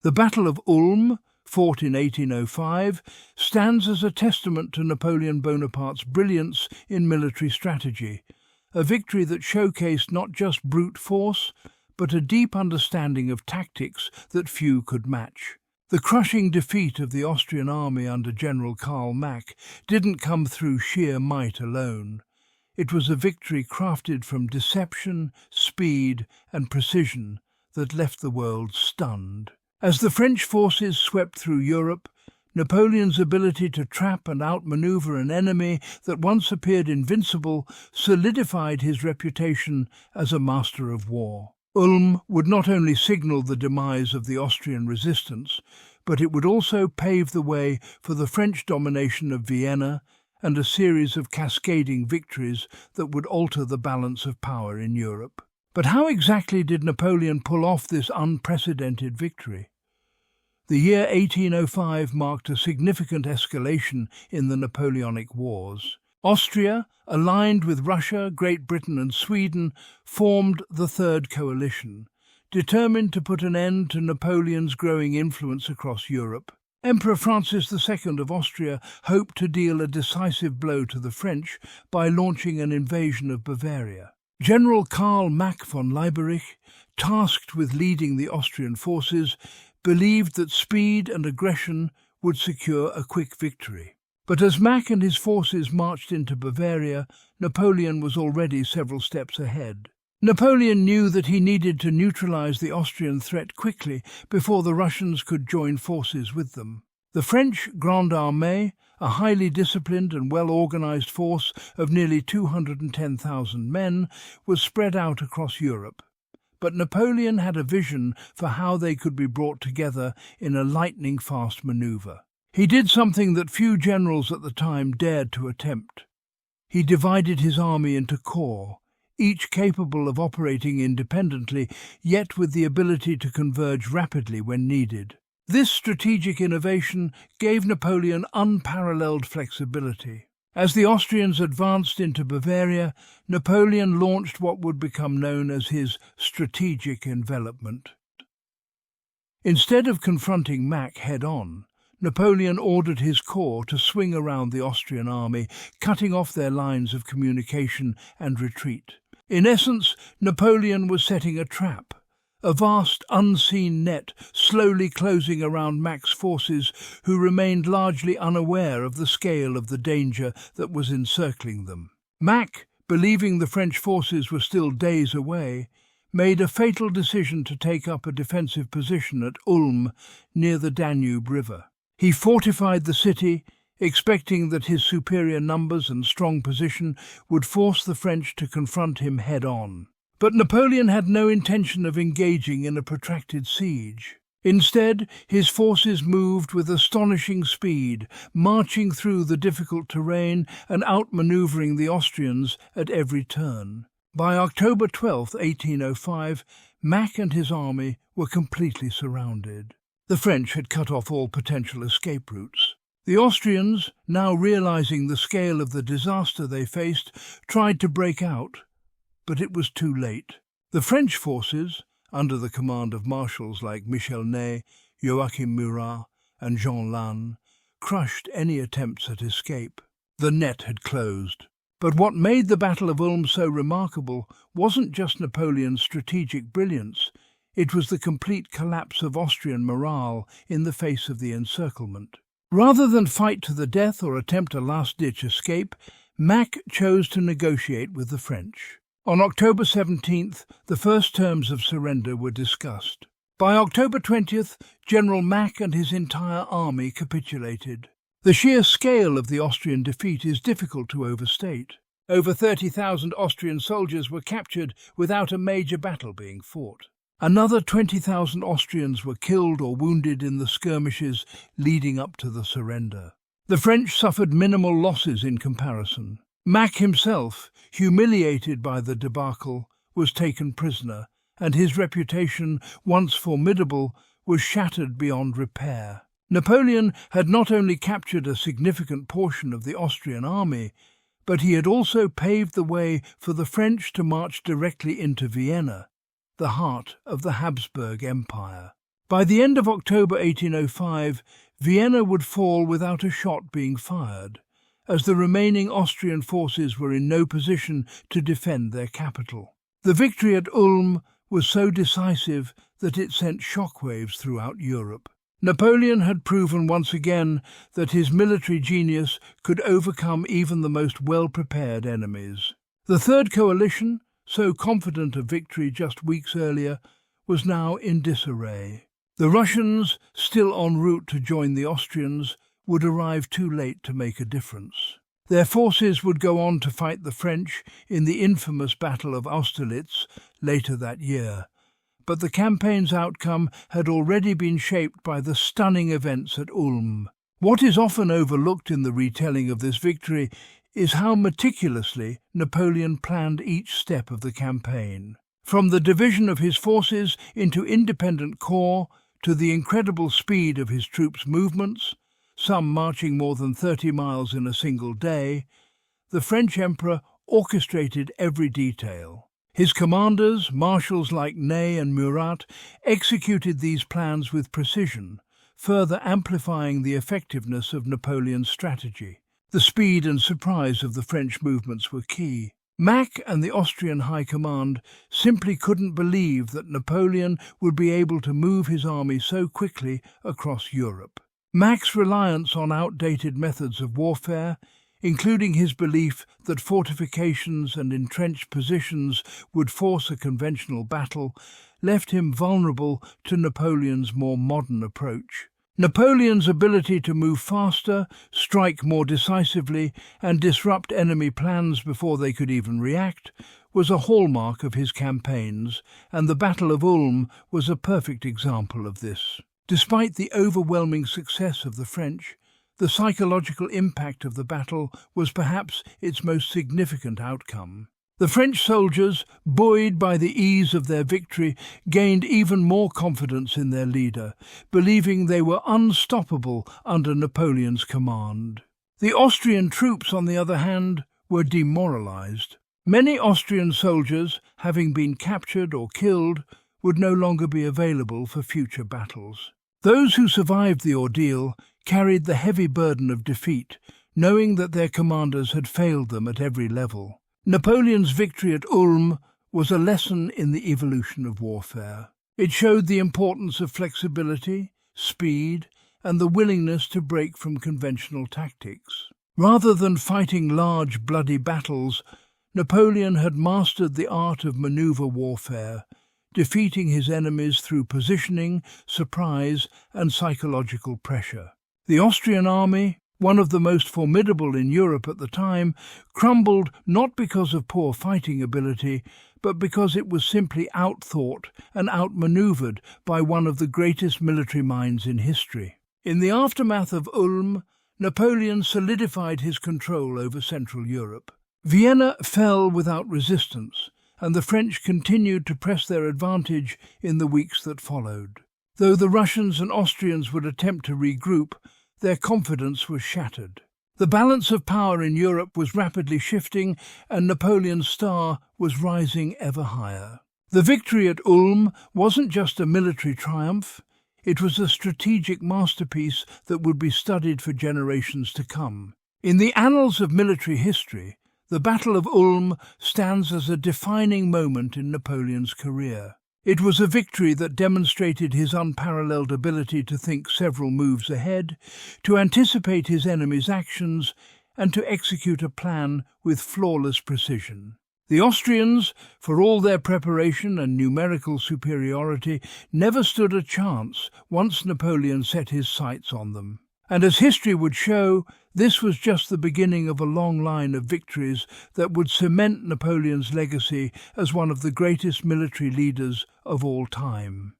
The Battle of Ulm, fought in 1805, stands as a testament to Napoleon Bonaparte's brilliance in military strategy, a victory that showcased not just brute force, but a deep understanding of tactics that few could match. The crushing defeat of the Austrian army under General Karl Mack didn't come through sheer might alone. It was a victory crafted from deception, speed, and precision that left the world stunned. As the French forces swept through Europe, Napoleon's ability to trap and outmaneuver an enemy that once appeared invincible solidified his reputation as a master of war. Ulm would not only signal the demise of the Austrian resistance, but it would also pave the way for the French domination of Vienna and a series of cascading victories that would alter the balance of power in Europe. But how exactly did Napoleon pull off this unprecedented victory? The year 1805 marked a significant escalation in the Napoleonic Wars. Austria, aligned with Russia, Great Britain and Sweden, formed the Third Coalition, determined to put an end to Napoleon's growing influence across Europe. Emperor Francis II of Austria hoped to deal a decisive blow to the French by launching an invasion of Bavaria. General Karl Mack von Leiberich, tasked with leading the Austrian forces, believed that speed and aggression would secure a quick victory. But as Mack and his forces marched into Bavaria, Napoleon was already several steps ahead. Napoleon knew that he needed to neutralize the Austrian threat quickly before the Russians could join forces with them. The French Grande Armée, a highly disciplined and well-organized force of nearly 210,000 men, was spread out across Europe. But Napoleon had a vision for how they could be brought together in a lightning-fast maneuver. He did something that few generals at the time dared to attempt. He divided his army into corps, each capable of operating independently, yet with the ability to converge rapidly when needed. This strategic innovation gave Napoleon unparalleled flexibility. As the Austrians advanced into Bavaria, Napoleon launched what would become known as his strategic envelopment. Instead of confronting Mack head-on, Napoleon ordered his corps to swing around the Austrian army, cutting off their lines of communication and retreat. In essence, Napoleon was setting a trap, a vast unseen net slowly closing around Mack's forces, who remained largely unaware of the scale of the danger that was encircling them. Mack, believing the French forces were still days away, made a fatal decision to take up a defensive position at Ulm near the Danube River. He fortified the city, expecting that his superior numbers and strong position would force the French to confront him head-on. But Napoleon had no intention of engaging in a protracted siege. Instead, his forces moved with astonishing speed, marching through the difficult terrain and outmaneuvering the Austrians at every turn. By October 12, 1805, Mack and his army were completely surrounded. The French had cut off all potential escape routes. The Austrians, now realizing the scale of the disaster they faced, tried to break out, but it was too late. The French forces, under the command of marshals like Michel Ney, Joachim Murat, and Jean Lannes, crushed any attempts at escape. The net had closed. But what made the Battle of Ulm so remarkable wasn't just Napoleon's strategic brilliance. It was the complete collapse of Austrian morale in the face of the encirclement. Rather than fight to the death or attempt a last-ditch escape, Mack chose to negotiate with the French. On October 17th, the first terms of surrender were discussed. By October 20th, General Mack and his entire army capitulated. The sheer scale of the Austrian defeat is difficult to overstate. Over 30,000 Austrian soldiers were captured without a major battle being fought. Another 20,000 Austrians were killed or wounded in the skirmishes leading up to the surrender. The French suffered minimal losses in comparison. Mack himself, humiliated by the debacle, was taken prisoner, and his reputation, once formidable, was shattered beyond repair. Napoleon had not only captured a significant portion of the Austrian army, but he had also paved the way for the French to march directly into Vienna, the heart of the Habsburg Empire. By the end of October 1805, Vienna would fall without a shot being fired, as the remaining Austrian forces were in no position to defend their capital. The victory at Ulm was so decisive that it sent shockwaves throughout Europe. Napoleon had proven once again that his military genius could overcome even the most well-prepared enemies. The Third Coalition, so confident of victory just weeks earlier, was now in disarray. The Russians, still en route to join the Austrians, would arrive too late to make a difference. Their forces would go on to fight the French in the infamous Battle of Austerlitz later that year, but the campaign's outcome had already been shaped by the stunning events at Ulm. What is often overlooked in the retelling of this victory is how meticulously Napoleon planned each step of the campaign. From the division of his forces into independent corps to the incredible speed of his troops' movements, some marching more than 30 miles in a single day, the French emperor orchestrated every detail. His commanders, marshals like Ney and Murat, executed these plans with precision, further amplifying the effectiveness of Napoleon's strategy. The speed and surprise of the French movements were key. Mack and the Austrian High Command simply couldn't believe that Napoleon would be able to move his army so quickly across Europe. Mack's reliance on outdated methods of warfare, including his belief that fortifications and entrenched positions would force a conventional battle, left him vulnerable to Napoleon's more modern approach. Napoleon's ability to move faster, strike more decisively, and disrupt enemy plans before they could even react was a hallmark of his campaigns, and the Battle of Ulm was a perfect example of this. Despite the overwhelming success of the French, the psychological impact of the battle was perhaps its most significant outcome. The French soldiers, buoyed by the ease of their victory, gained even more confidence in their leader, believing they were unstoppable under Napoleon's command. The Austrian troops, on the other hand, were demoralized. Many Austrian soldiers, having been captured or killed, would no longer be available for future battles. Those who survived the ordeal carried the heavy burden of defeat, knowing that their commanders had failed them at every level. Napoleon's victory at Ulm was a lesson in the evolution of warfare. It showed the importance of flexibility, speed, and the willingness to break from conventional tactics. Rather than fighting large, bloody battles, Napoleon had mastered the art of maneuver warfare, defeating his enemies through positioning, surprise, and psychological pressure. The Austrian army, one of the most formidable in Europe at the time, crumbled not because of poor fighting ability, but because it was simply outthought and outmaneuvered by one of the greatest military minds in history. In the aftermath of Ulm, Napoleon solidified his control over Central Europe. Vienna fell without resistance, and the French continued to press their advantage in the weeks that followed. Though the Russians and Austrians would attempt to regroup, their confidence was shattered. The balance of power in Europe was rapidly shifting, and Napoleon's star was rising ever higher. The victory at Ulm wasn't just a military triumph, it was a strategic masterpiece that would be studied for generations to come. In the annals of military history, the Battle of Ulm stands as a defining moment in Napoleon's career. It was a victory that demonstrated his unparalleled ability to think several moves ahead, to anticipate his enemy's actions, and to execute a plan with flawless precision. The Austrians, for all their preparation and numerical superiority, never stood a chance once Napoleon set his sights on them. And as history would show, this was just the beginning of a long line of victories that would cement Napoleon's legacy as one of the greatest military leaders of all time.